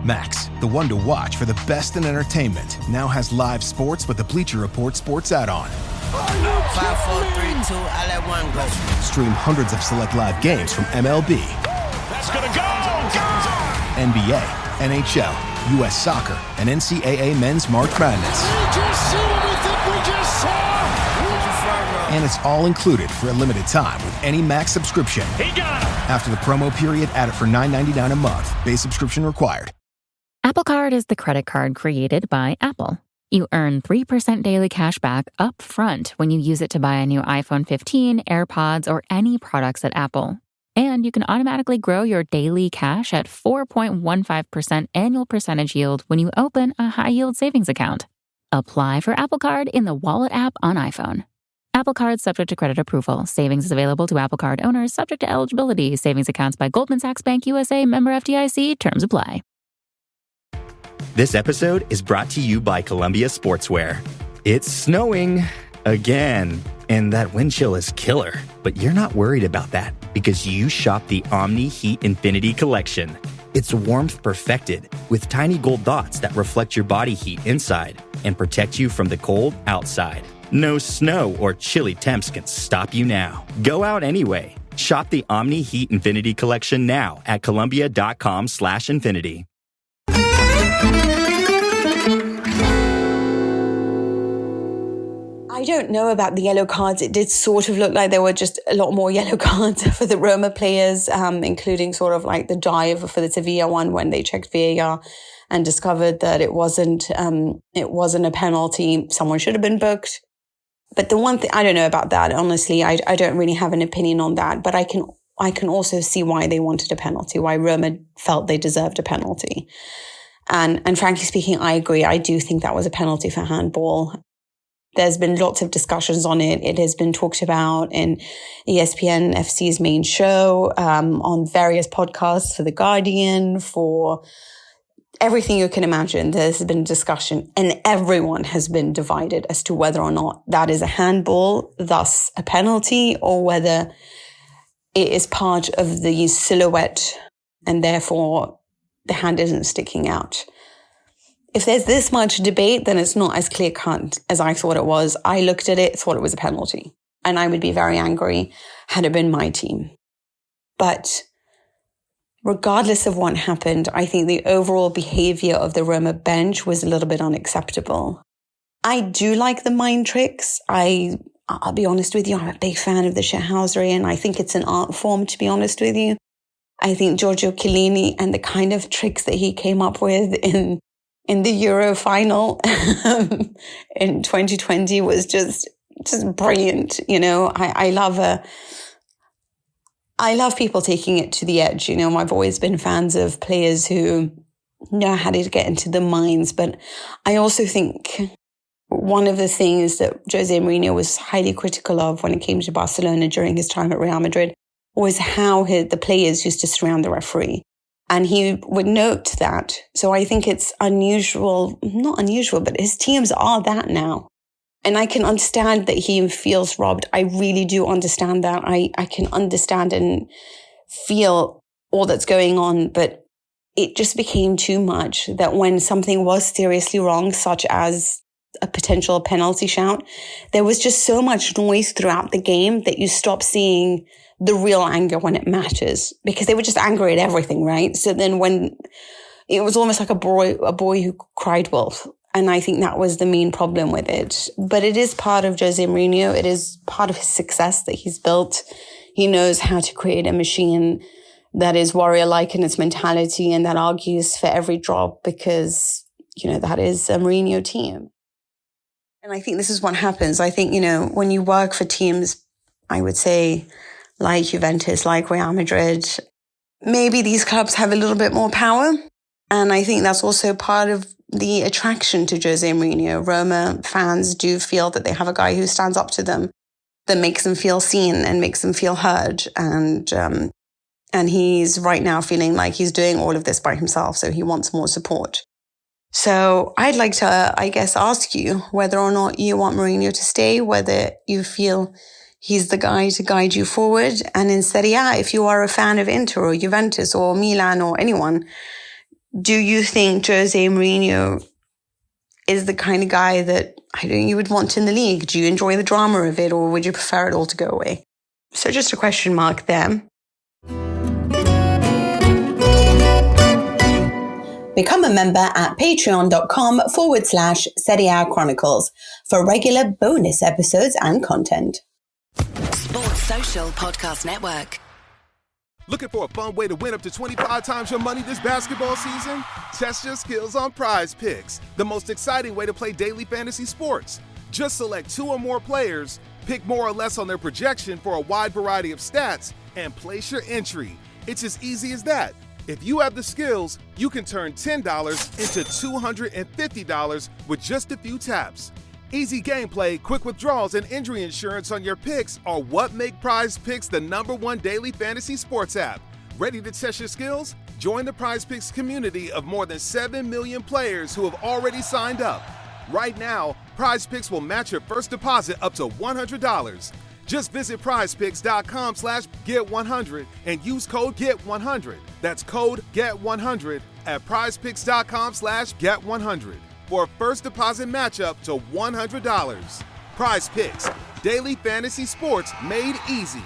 Max, the one to watch for the best in entertainment, now has live sports with the Bleacher Report sports add-on. 5, 4, 3, 2, I let one go. Stream hundreds of select live games from MLB. That's gonna go! NBA, NHL, U.S. Soccer, and NCAA Men's March Madness. We just see what we think we just saw! And it's all included for a limited time with any Max subscription. He got him! After the promo period, add it for $9.99 a month. Base subscription required. Apple Card is the credit card created by Apple. You earn 3% daily cash back up front when you use it to buy a new iPhone 15, AirPods, or any products at Apple. And you can automatically grow your daily cash at 4.15% annual percentage yield when you open a high-yield savings account. Apply for Apple Card in the Wallet app on iPhone. Apple Card subject to credit approval. Savings is available to Apple Card owners subject to eligibility. Savings accounts by Goldman Sachs Bank USA, member FDIC. Terms apply. This episode is brought to you by Columbia Sportswear. It's snowing again, and that wind chill is killer. But you're not worried about that because you shop the Omni Heat Infinity Collection. It's warmth perfected with tiny gold dots that reflect your body heat inside and protect you from the cold outside. No snow or chilly temps can stop you now. Go out anyway. Shop the Omni Heat Infinity Collection now at Columbia.com/infinity. I don't know about the yellow cards. It did sort of look like there were just a lot more yellow cards for the Roma players, including sort of like the dive for the Sevilla one when they checked VAR and discovered that it wasn't a penalty. Someone should have been booked. But the one thing, I don't know about that. Honestly, I don't really have an opinion on that. But I can also see why they wanted a penalty, why Roma felt they deserved a penalty. And frankly speaking, I agree. I do think that was a penalty for handball. There's been lots of discussions on it. It has been talked about in ESPN FC's main show, on various podcasts for The Guardian, for everything you can imagine. There's been discussion and everyone has been divided as to whether or not that is a handball, thus a penalty, or whether it is part of the silhouette and therefore the hand isn't sticking out. If there's this much debate, then it's not as clear-cut as I thought it was. I looked at it, thought it was a penalty. And I would be very angry had it been my team. But regardless of what happened, I think the overall behavior of the Roma bench was a little bit unacceptable. I do like the mind tricks. I'll be honest with you, I'm a big fan of the shithousery, and I think it's an art form, to be honest with you. I think Giorgio Chiellini and the kind of tricks that he came up with in the Euro final in 2020 was just brilliant. You know, I love people taking it to the edge. You know, I've always been fans of players who know how to get into the minds. But I also think one of the things that José Mourinho was highly critical of when it came to Barcelona during his time at Real Madrid was how the players used to surround the referee. And he would note that. So I think it's unusual, not unusual, but his teams are that now. And I can understand that he feels robbed. I really do understand that. I can understand and feel all that's going on, but it just became too much that when something was seriously wrong, such as a potential penalty shout, there was just so much noise throughout the game that you stop seeing the real anger when it matters, because they were just angry at everything, right? So then when it was almost like a boy who cried wolf. And I think that was the main problem with it. But it is part of José Mourinho. It is part of his success that he's built. He knows how to create a machine that is warrior-like in its mentality and that argues for every drop because, you know, that is a Mourinho team. And I think this is what happens. I think, you know, when you work for teams, I would say, like Juventus, like Real Madrid, maybe these clubs have a little bit more power. And I think that's also part of the attraction to José Mourinho. Roma fans do feel that they have a guy who stands up to them, that makes them feel seen and makes them feel heard. And he's right now feeling like he's doing all of this by himself. So he wants more support. So I'd like to, I guess, ask you whether or not you want Mourinho to stay, whether you feel he's the guy to guide you forward. And in Serie A, if you are a fan of Inter or Juventus or Milan or anyone, Do you think Jose Mourinho is the kind of guy that you would want in the league? Do you enjoy the drama of it, or would you prefer it all to go away? So just a question mark there. Become a member at patreon.com/Serie A Chronicles for regular bonus episodes and content. Sports Social Podcast Network. Looking for a fun way to win up to 25 times your money this basketball season? Test your skills on Prize Picks, the most exciting way to play daily fantasy sports. Just select 2 or more players, pick more or less on their projection for a wide variety of stats, and place your entry. It's as easy as that. If you have the skills, you can turn $10 into $250 with just a few taps. Easy gameplay, quick withdrawals, and injury insurance on your picks are what make Prize Picks the #1 daily fantasy sports app. Ready to test your skills? Join the Prize Picks community of more than 7 million players who have already signed up. Right now, Prize Picks will match your first deposit up to $100. Just visit prizepicks.com/get100 and use code GET100. That's code GET100 at prizepicks.com/get100 for a first deposit match up to $100. Prize Picks, daily fantasy sports made easy.